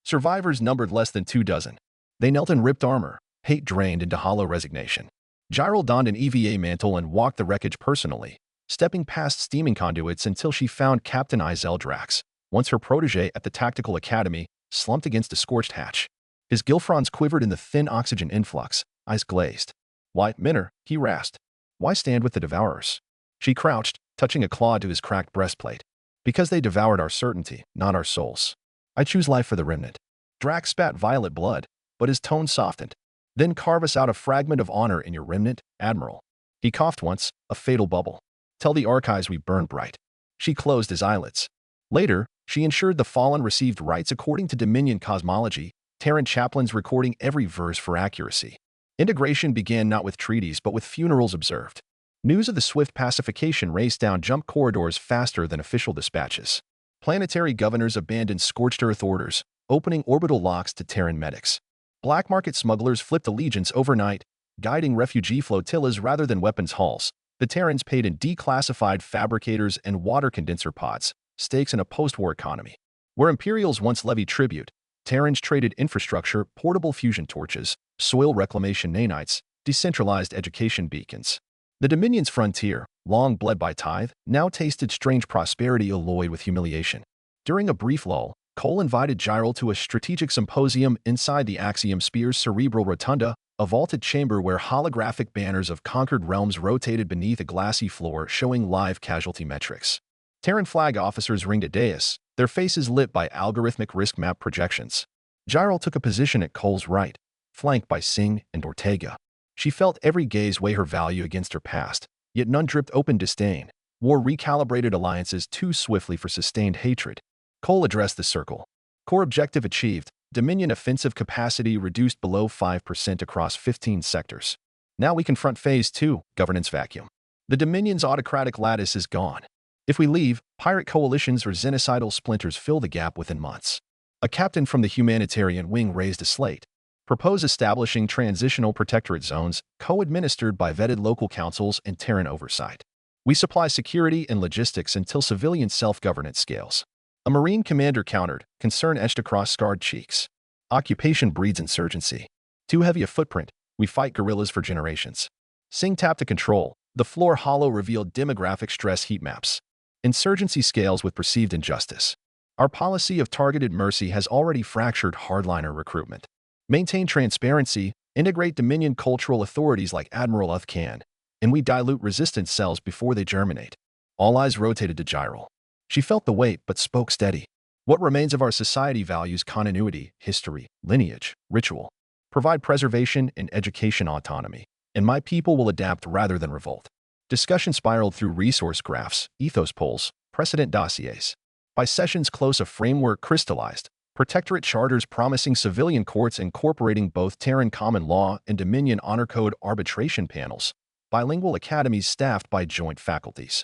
Survivors numbered less than 2 dozen. They knelt in ripped armor, hate drained into hollow resignation. Gyral donned an EVA mantle and walked the wreckage personally, stepping past steaming conduits until she found Captain Izel Drax, once her protege at the Tactical Academy, slumped against a scorched hatch. His gill fronds quivered in the thin oxygen influx, eyes glazed. "Why, Minner," he rasped. "Why stand with the Devourers?" She crouched, touching a claw to his cracked breastplate. "Because they devoured our certainty, not our souls. I choose life for the remnant." Drax spat violet blood, but his tone softened. "Then carve us out a fragment of honor in your remnant, Admiral." He coughed once, a fatal bubble. "Tell the archives we burn bright." She closed his eyelids. Later, she ensured the fallen received rites according to Dominion cosmology, Terran chaplains recording every verse for accuracy. Integration began not with treaties but with funerals observed. News of the swift pacification raced down jump corridors faster than official dispatches. Planetary governors abandoned scorched earth orders, opening orbital locks to Terran medics. Black market smugglers flipped allegiance overnight, guiding refugee flotillas rather than weapons hauls. The Terrans paid in declassified fabricators and water condenser pods, stakes in a post-war economy. Where Imperials once levied tribute, Terrans traded infrastructure, portable fusion torches, soil reclamation nanites, decentralized education beacons. The Dominion's frontier, long bled by tithe, now tasted strange prosperity alloyed with humiliation. During a brief lull, Cole invited Gyral to a strategic symposium inside the Axiom Spear's cerebral rotunda, a vaulted chamber where holographic banners of conquered realms rotated beneath a glassy floor showing live casualty metrics. Terran flag officers ringed a dais, their faces lit by algorithmic risk map projections. Gyral took a position at Cole's right, flanked by Singh and Ortega. She felt every gaze weigh her value against her past, yet none dripped open disdain. War recalibrated alliances too swiftly for sustained hatred. Cole addressed the circle. Core objective achieved, Dominion offensive capacity reduced below 5% across 15 sectors. Now we confront Phase 2, governance vacuum. The Dominion's autocratic lattice is gone. If we leave, pirate coalitions or genocidal splinters fill the gap within months. A captain from the humanitarian wing raised a slate. Propose establishing transitional protectorate zones, co-administered by vetted local councils and Terran oversight. We supply security and logistics until civilian self-governance scales. A Marine commander countered, concern etched across scarred cheeks. Occupation breeds insurgency. Too heavy a footprint, we fight guerrillas for generations. Singh tapped to control. The floor hollow revealed demographic stress heat maps. Insurgency scales with perceived injustice. Our policy of targeted mercy has already fractured hardliner recruitment. Maintain transparency, integrate Dominion cultural authorities like Admiral Uthcan, and we dilute resistance cells before they germinate. All eyes rotated to Gyral. She felt the weight but spoke steady. What remains of our society values continuity, history, lineage, ritual. Provide preservation and education autonomy, and my people will adapt rather than revolt. Discussion spiraled through resource graphs, ethos polls, precedent dossiers. By session's close, a framework crystallized. Protectorate charters promising civilian courts incorporating both Terran common law and Dominion honor code arbitration panels. Bilingual academies staffed by joint faculties.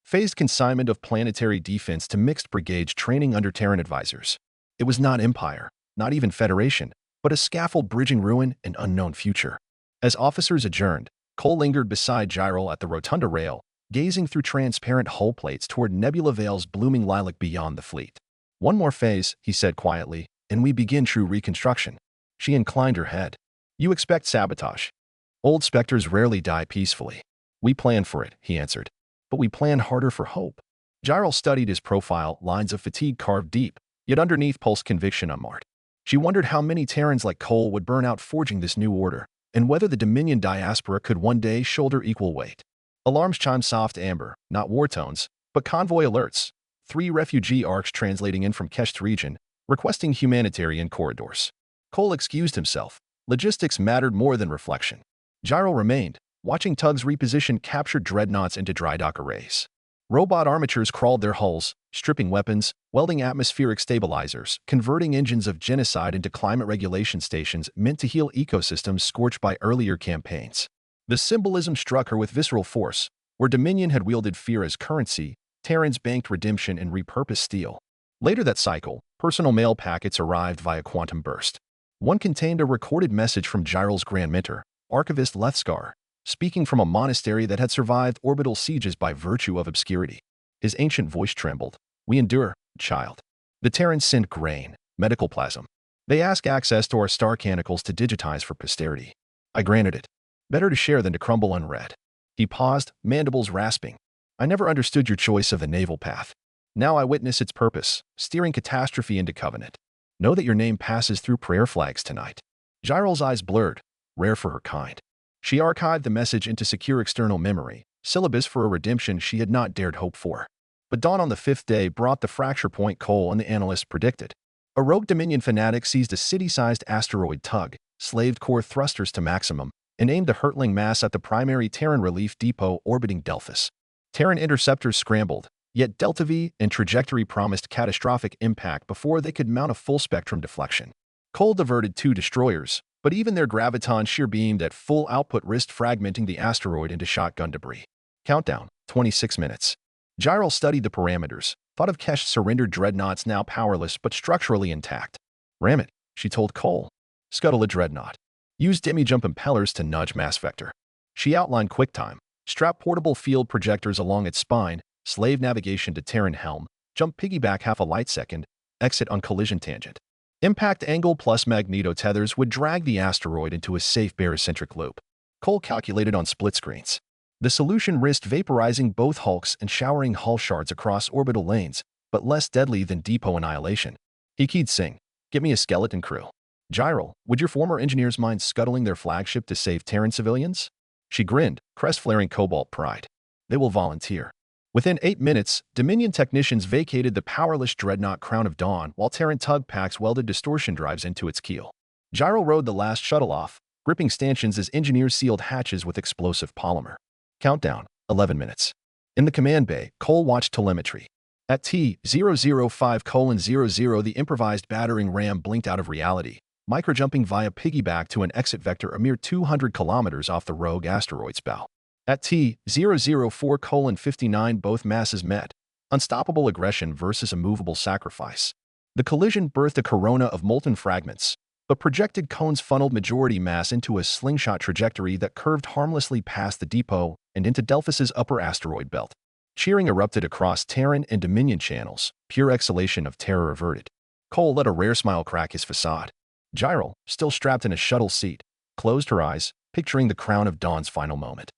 Phased consignment of planetary defense to mixed brigades training under Terran advisors. It was not empire, not even federation, but a scaffold bridging ruin and unknown future. As officers adjourned, Cole lingered beside Gyral at the rotunda rail, gazing through transparent hull plates toward Nebula Vale's blooming lilac beyond the fleet. "One more phase," he said quietly, "and we begin true reconstruction." She inclined her head. "You expect sabotage. Old specters rarely die peacefully." "We plan for it," he answered. "But we plan harder for hope." Gyral studied his profile, lines of fatigue carved deep, yet underneath pulsed conviction unmarred. She wondered how many Terrans like Cole would burn out forging this new order, and whether the Dominion diaspora could one day shoulder equal weight. Alarms chimed soft amber, not war tones, but convoy alerts. 3 refugee Orcs translating in from Kesht region, requesting humanitarian corridors. Cole excused himself. Logistics mattered more than reflection. Gyral remained, watching tugs reposition captured dreadnoughts into dry dock arrays. Robot armatures crawled their hulls, stripping weapons, welding atmospheric stabilizers, converting engines of genocide into climate regulation stations meant to heal ecosystems scorched by earlier campaigns. The symbolism struck her with visceral force. Where Dominion had wielded fear as currency, Terrans banked redemption and repurposed steel. Later that cycle, personal mail packets arrived via quantum burst. One contained a recorded message from Gyral's grand mentor, Archivist Lethskar, speaking from a monastery that had survived orbital sieges by virtue of obscurity. His ancient voice trembled. "We endure, child." The Terrans sent grain, medical plasm, They ask access to our star canticles to digitize for posterity. I granted it. Better to share than to crumble unread. He paused, mandibles rasping. I never understood your choice of the naval path. Now I witness its purpose, steering catastrophe into covenant. Know that your name passes through prayer flags tonight. Gyral's eyes blurred, rare for her kind. She archived the message into secure external memory, syllabus for a redemption she had not dared hope for. But dawn on the fifth day brought the fracture point Cole and the analysts predicted. A rogue Dominion fanatic seized a city-sized asteroid tug, slaved core thrusters to maximum, and aimed the hurtling mass at the primary Terran relief depot orbiting Delphus. Terran interceptors scrambled, yet Delta V and trajectory promised catastrophic impact before they could mount a full-spectrum deflection. Cole diverted 2 destroyers, but even their graviton shear beamed at full output risked fragmenting the asteroid into shotgun debris. Countdown, 26 minutes. Gyral studied the parameters, thought of Kesh's surrendered dreadnoughts now powerless but structurally intact. Ram it, she told Cole. Scuttle a dreadnought. Use demi-jump impellers to nudge mass vector. She outlined QuickTime. Strap portable field projectors along its spine, slave navigation to Terran helm, jump piggyback half a light second, exit on collision tangent. Impact angle plus magneto tethers would drag the asteroid into a safe barycentric loop. Cole calculated on split screens. The solution risked vaporizing both hulks and showering hull shards across orbital lanes, but less deadly than depot annihilation. He keyed Singh. Get me a skeleton crew. Gyral, would your former engineers mind scuttling their flagship to save Terran civilians? She grinned, crest-flaring cobalt pride. They will volunteer. Within 8 minutes, Dominion technicians vacated the powerless dreadnought Crown of Dawn while Terran tug packs welded distortion drives into its keel. Gyral rode the last shuttle off, gripping stanchions as engineers sealed hatches with explosive polymer. Countdown, 11 minutes. In the command bay, Cole watched telemetry. At T-005:00, the improvised battering ram blinked out of reality, microjumping via piggyback to an exit vector a mere 200 kilometers off the rogue asteroid's bow. At T-004:59, both masses met. Unstoppable aggression versus a movable sacrifice. The collision birthed a corona of molten fragments, but projected cones funneled majority mass into a slingshot trajectory that curved harmlessly past the depot and into Delphus's upper asteroid belt. Cheering erupted across Terran and Dominion channels, pure exhalation of terror averted. Cole let a rare smile crack his facade. Gyral, still strapped in a shuttle seat, closed her eyes, picturing the Crown of Dawn's final moment.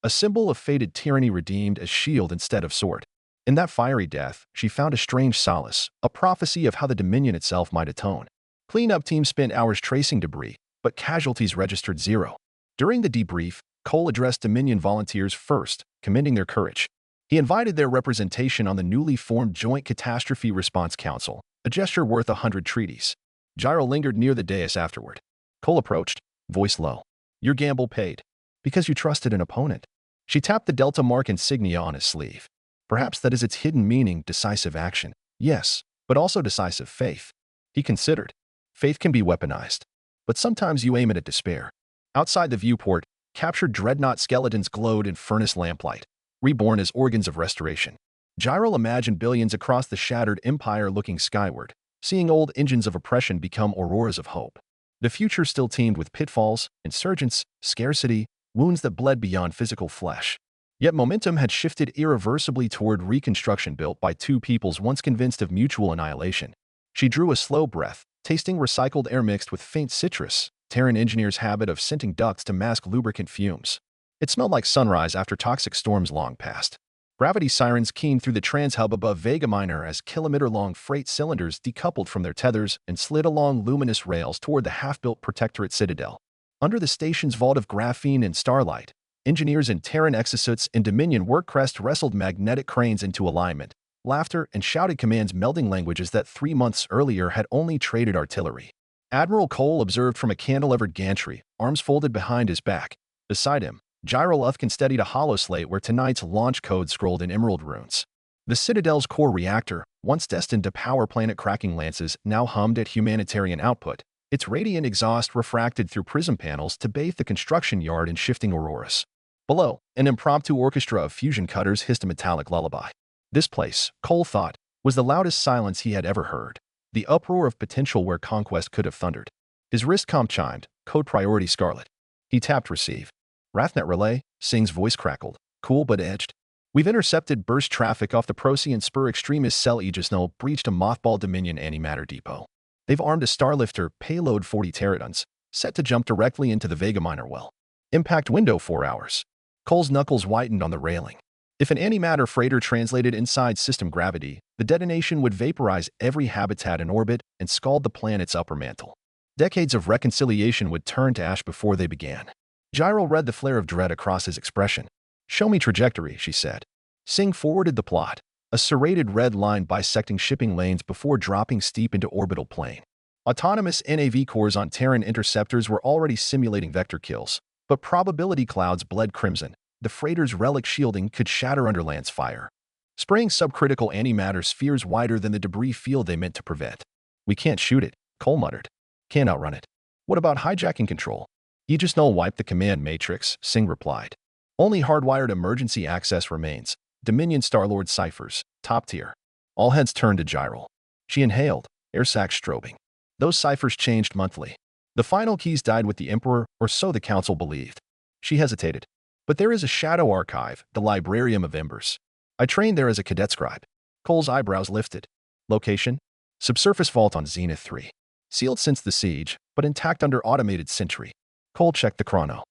A symbol of fated tyranny redeemed as shield instead of sword. In that fiery death, she found a strange solace, a prophecy of how the Dominion itself might atone. Cleanup teams spent hours tracing debris, but casualties registered 0. During the debrief, Cole addressed Dominion volunteers first, commending their courage. He invited their representation on the newly formed Joint Catastrophe Response Council, a gesture worth 100 treaties. Gyral lingered near the dais afterward. Cole approached, voice low. Your gamble paid. Because you trusted an opponent. She tapped the Delta Mark insignia on his sleeve. Perhaps that is its hidden meaning, decisive action. Yes, but also decisive faith. He considered. Faith can be weaponized. But sometimes you aim it at despair. Outside the viewport, captured dreadnought skeletons glowed in furnace lamplight, reborn as organs of restoration. Gyral imagined billions across the shattered empire looking skyward, seeing old engines of oppression become auroras of hope. The future still teemed with pitfalls, insurgents, scarcity, wounds that bled beyond physical flesh. Yet momentum had shifted irreversibly toward reconstruction built by two peoples once convinced of mutual annihilation. She drew a slow breath, tasting recycled air mixed with faint citrus, Terran engineers' habit of scenting ducts to mask lubricant fumes. It smelled like sunrise after toxic storms long past. Gravity sirens keened through the transhub above Vega Minor as kilometer-long freight cylinders decoupled from their tethers and slid along luminous rails toward the half-built Protectorate Citadel. Under the station's vault of graphene and starlight, engineers in Terran exosuits and Dominion workcrest wrestled magnetic cranes into alignment, laughter and shouted commands melding languages that 3 months earlier had only traded artillery. Admiral Cole observed from a cantilevered gantry, arms folded behind his back. Beside him, Gyral Uthkin steadied a holoslate where tonight's launch code scrolled in emerald runes. The Citadel's core reactor, once destined to power planet-cracking lances, now hummed at humanitarian output, its radiant exhaust refracted through prism panels to bathe the construction yard in shifting auroras. Below, an impromptu orchestra of fusion cutters hissed a metallic lullaby. This place, Cole thought, was the loudest silence he had ever heard, the uproar of potential where conquest could have thundered. His wrist comp chimed, code priority scarlet. He tapped receive. Rathnet relay, Singh's voice crackled, cool but edged. We've intercepted burst traffic off the Procyon Spur extremist cell Aegis Null breached a mothball Dominion antimatter depot. They've armed a Starlifter, payload 40 pterodons, set to jump directly into the Vega minor well. Impact window 4 hours. Cole's knuckles whitened on the railing. If an antimatter freighter translated inside system gravity, the detonation would vaporize every habitat in orbit and scald the planet's upper mantle. Decades of reconciliation would turn to ash before they began. Gyro read the flare of dread across his expression. "Show me trajectory," she said. Singh forwarded the plot, a serrated red line bisecting shipping lanes before dropping steep into orbital plane. Autonomous NAV cores on Terran interceptors were already simulating vector kills, but probability clouds bled crimson. The freighter's relic shielding could shatter under land's fire, spraying subcritical antimatter spheres wider than the debris field they meant to prevent. "We can't shoot it," Cole muttered. "Can't outrun it." "What about hijacking control?" "You just know wipe the command matrix," Singh replied. "Only hardwired emergency access remains. Dominion Starlord ciphers, top tier." All heads turned to Gyral. She inhaled, air sacs strobing. Those ciphers changed monthly. The final keys died with the Emperor, or so the Council believed. She hesitated. "But there is a shadow archive, the Librarium of Embers. I trained there as a cadet scribe." Cole's eyebrows lifted. "Location?" "Subsurface vault on Zenith 3. Sealed since the siege, but intact under automated sentry." Cole checked the chrono.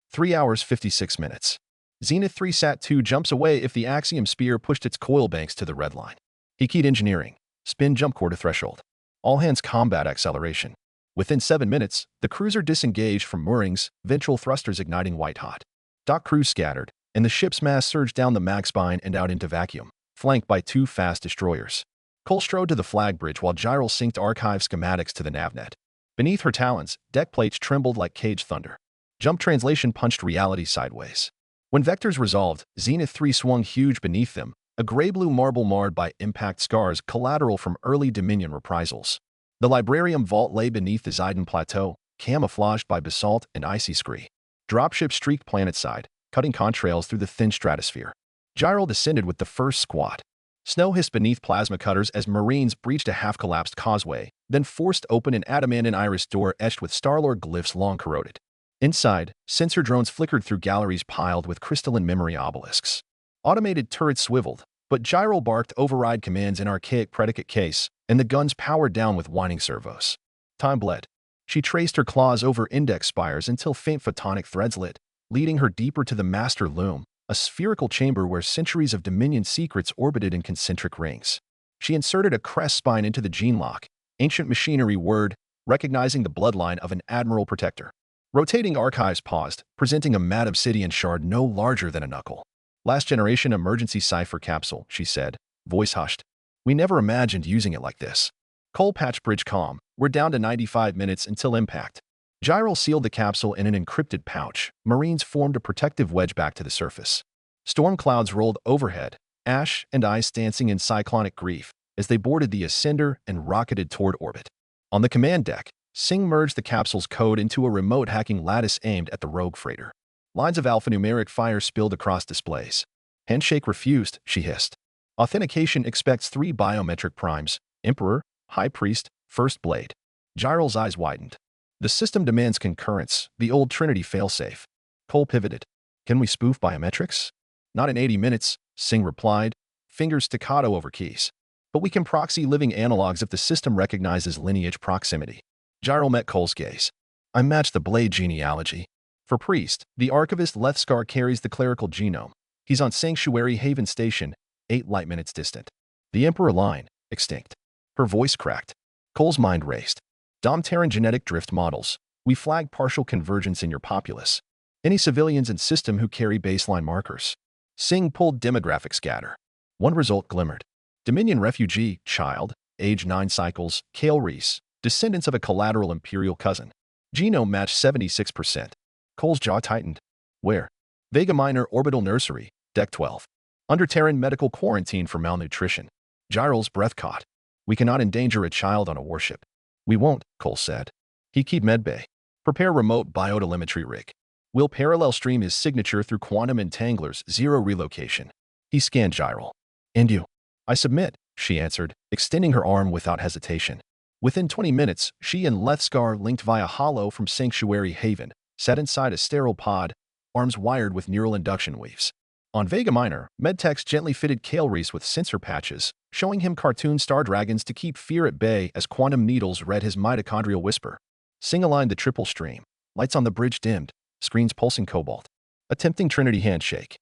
3 hours 56 minutes. Zenith 3 Sat-2 jumps away if the Axiom Spear pushed its coil banks to the red line. He keyed engineering. Spin jump core to threshold. All hands combat acceleration. Within 7 minutes, the cruiser disengaged from moorings, ventral thrusters igniting white-hot. Dock crews scattered, and the ship's mass surged down the mag spine and out into vacuum, flanked by 2 fast destroyers. Cole strode to the flag bridge while Gyral synced archive schematics to the navnet. Beneath her talons, deck plates trembled like caged thunder. Jump translation punched reality sideways. When vectors resolved, Zenith 3 swung huge beneath them, a gray-blue marble marred by impact scars collateral from early Dominion reprisals. The Librarium vault lay beneath the Zidon Plateau, camouflaged by basalt and icy scree. Dropships streaked planetside, cutting contrails through the thin stratosphere. Gyral descended with the first squat. Snow hissed beneath plasma cutters as Marines breached a half-collapsed causeway, then forced open an adamantine iris door etched with Starlord glyphs long corroded. Inside, sensor drones flickered through galleries piled with crystalline memory obelisks. Automated turrets swiveled, but Gyral barked override commands in archaic predicate case, and the guns powered down with whining servos. Time bled. She traced her claws over index spires until faint photonic threads lit, leading her deeper to the master loom, a spherical chamber where centuries of Dominion secrets orbited in concentric rings. She inserted a crest spine into the gene lock, ancient machinery word, recognizing the bloodline of an admiral protector. Rotating archives paused, presenting a matte obsidian shard no larger than a knuckle. "Last generation emergency cipher capsule," she said, voice hushed. "We never imagined using it like this." Cole patched bridge comm. "We're down to 95 minutes until impact." Gyral sealed the capsule in an encrypted pouch. Marines formed a protective wedge back to the surface. Storm clouds rolled overhead, ash and ice dancing in cyclonic grief as they boarded the Ascender and rocketed toward orbit. On the command deck, Singh merged the capsule's code into a remote hacking lattice aimed at the rogue freighter. Lines of alphanumeric fire spilled across displays. "Handshake refused," she hissed. "Authentication expects 3 biometric primes: Emperor, High Priest, First Blade." Gyral's eyes widened. "The system demands concurrence, the old Trinity failsafe." Cole pivoted. "Can we spoof biometrics?" "Not in 80 minutes," Singh replied, fingers staccato over keys. "But we can proxy living analogs if the system recognizes lineage proximity." Gyral met Cole's gaze. "I match the Blade genealogy. For Priest, the archivist Lethskar carries the clerical genome. He's on Sanctuary Haven Station, 8 light minutes distant. The Emperor line, extinct." Her voice cracked. Cole's mind raced. "Dom Terran genetic drift models. We flag partial convergence in your populace. Any civilians in system who carry baseline markers." Singh pulled demographic scatter. One result glimmered. Dominion refugee, child, age 9 cycles, Kale Reese, descendants of a collateral imperial cousin. Genome matched 76%. Cole's jaw tightened. "Where?" "Vega Minor Orbital Nursery, Deck 12. Under Terran medical quarantine for malnutrition." Gyral's breath caught. "We cannot endanger a child on a warship." "We won't," Cole said. He keyed medbay. "Prepare remote biotelemetry rig. We'll parallel stream his signature through quantum entanglers, 0 relocation." He scanned Gyral. "And you?" "I submit," she answered, extending her arm without hesitation. Within 20 minutes, she and Lethskar linked via holo from Sanctuary Haven, sat inside a sterile pod, arms wired with neural induction weaves. On Vega Minor, Medtechs gently fitted Kale Reese with sensor patches, showing him cartoon star dragons to keep fear at bay as quantum needles read his mitochondrial whisper. Sing aligned the triple stream. Lights on the bridge dimmed, screens pulsing cobalt. A tempting Trinity handshake.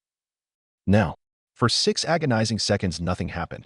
Now, for 6 agonizing seconds nothing happened.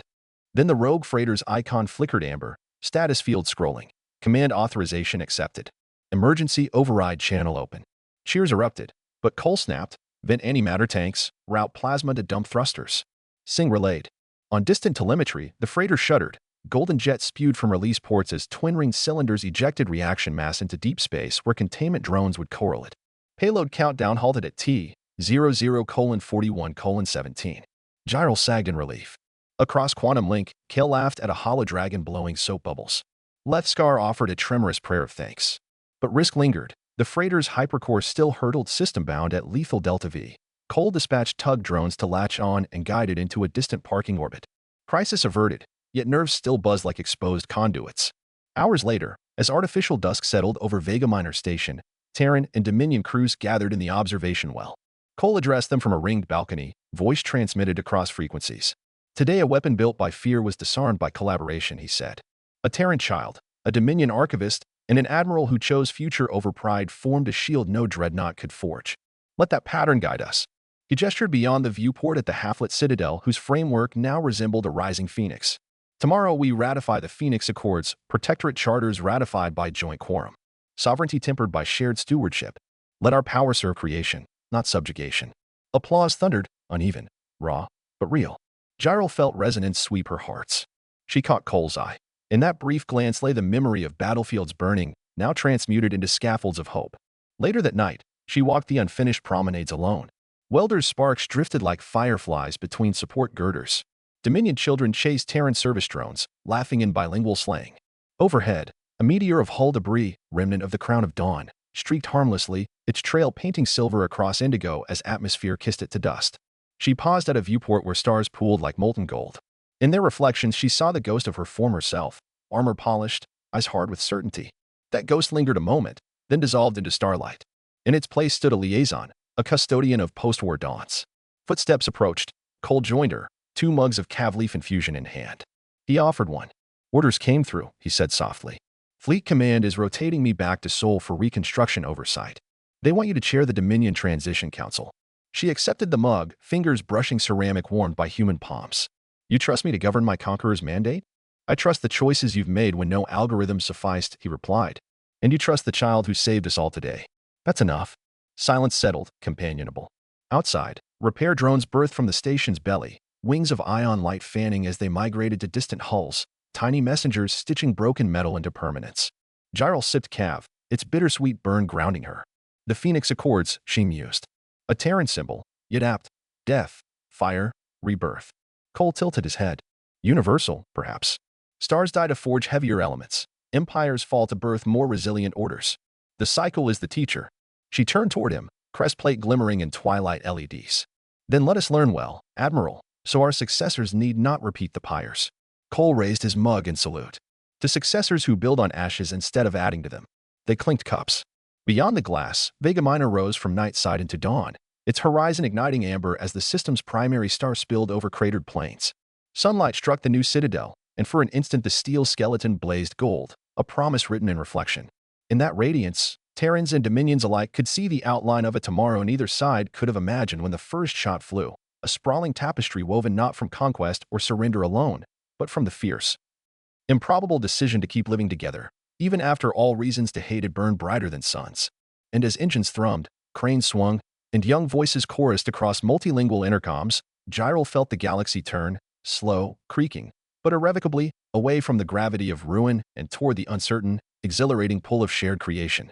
Then the rogue freighter's icon flickered amber, status field scrolling. Command authorization accepted. Emergency override channel open. Cheers erupted, but Cole snapped. Vent antimatter tanks, route plasma to dump thrusters. Sing relayed. On distant telemetry, the freighter shuddered. Golden jet spewed from release ports as twin-ring cylinders ejected reaction mass into deep space where containment drones would correlate. Payload countdown halted at T00:41:17. Gyral sagged in relief. Across Quantum Link, Kale laughed at a holodragon blowing soap bubbles. Lethskar offered a tremorous prayer of thanks. But risk lingered. The freighter's hypercore still hurtled system-bound at lethal Delta V. Cole dispatched tug drones to latch on and guided into a distant parking orbit. Crisis averted, yet nerves still buzzed like exposed conduits. Hours later, as artificial dusk settled over Vega Minor Station, Terran and Dominion crews gathered in the observation well. Cole addressed them from a ringed balcony, voice transmitted across frequencies. Today a weapon built by fear was disarmed by collaboration, he said. A Terran child, a Dominion archivist, and an admiral who chose future over pride formed a shield no dreadnought could forge. Let that pattern guide us. He gestured beyond the viewport at the half-lit citadel whose framework now resembled a rising phoenix. Tomorrow we ratify the Phoenix Accords, protectorate charters ratified by joint quorum. Sovereignty tempered by shared stewardship. Let our power serve creation, not subjugation. Applause thundered, uneven, raw, but real. Gyral felt resonance sweep her hearts. She caught Cole's eye. In that brief glance lay the memory of battlefields burning, now transmuted into scaffolds of hope. Later that night, she walked the unfinished promenades alone. Welders' sparks drifted like fireflies between support girders. Dominion children chased Terran service drones, laughing in bilingual slang. Overhead, a meteor of hull debris, remnant of the Crown of Dawn, streaked harmlessly, its trail painting silver across indigo as atmosphere kissed it to dust. She paused at a viewport where stars pooled like molten gold. In their reflections, she saw the ghost of her former self, armor polished, eyes hard with certainty. That ghost lingered a moment, then dissolved into starlight. In its place stood a liaison, a custodian of post-war dawns. Footsteps approached. Cole joined her, 2 mugs of Cavleaf infusion in hand. He offered one. Orders came through, he said softly. Fleet Command is rotating me back to Seoul for reconstruction oversight. They want you to chair the Dominion Transition Council. She accepted the mug, fingers brushing ceramic warmed by human palms. You trust me to govern my conqueror's mandate? I trust the choices you've made when no algorithm sufficed, he replied. And you trust the child who saved us all today. That's enough. Silence settled, companionable. Outside, repair drones birthed from the station's belly, wings of ion light fanning as they migrated to distant hulls, tiny messengers stitching broken metal into permanence. Gyral sipped Cav, its bittersweet burn grounding her. The Phoenix Accords, she mused. A Terran symbol, yet apt. Death, fire, rebirth. Cole tilted his head. Universal, perhaps. Stars die to forge heavier elements. Empires fall to birth more resilient orders. The cycle is the teacher. She turned toward him, crestplate glimmering in twilight LEDs. Then let us learn well, Admiral, so our successors need not repeat the pyres. Cole raised his mug in salute. To successors who build on ashes instead of adding to them. They clinked cups. Beyond the glass, Vega Minor rose from night side into dawn, its horizon igniting amber as the system's primary star spilled over cratered plains. Sunlight struck the new citadel, and for an instant the steel skeleton blazed gold, a promise written in reflection. In that radiance, Terrans and Dominions alike could see the outline of a tomorrow neither side could have imagined when the first shot flew, a sprawling tapestry woven not from conquest or surrender alone, but from the fierce, improbable decision to keep living together, even after all reasons to hate had burned brighter than suns. And as engines thrummed, cranes swung, and young voices chorused across multilingual intercoms, Gyral felt the galaxy turn, slow, creaking, but irrevocably, away from the gravity of ruin and toward the uncertain, exhilarating pull of shared creation.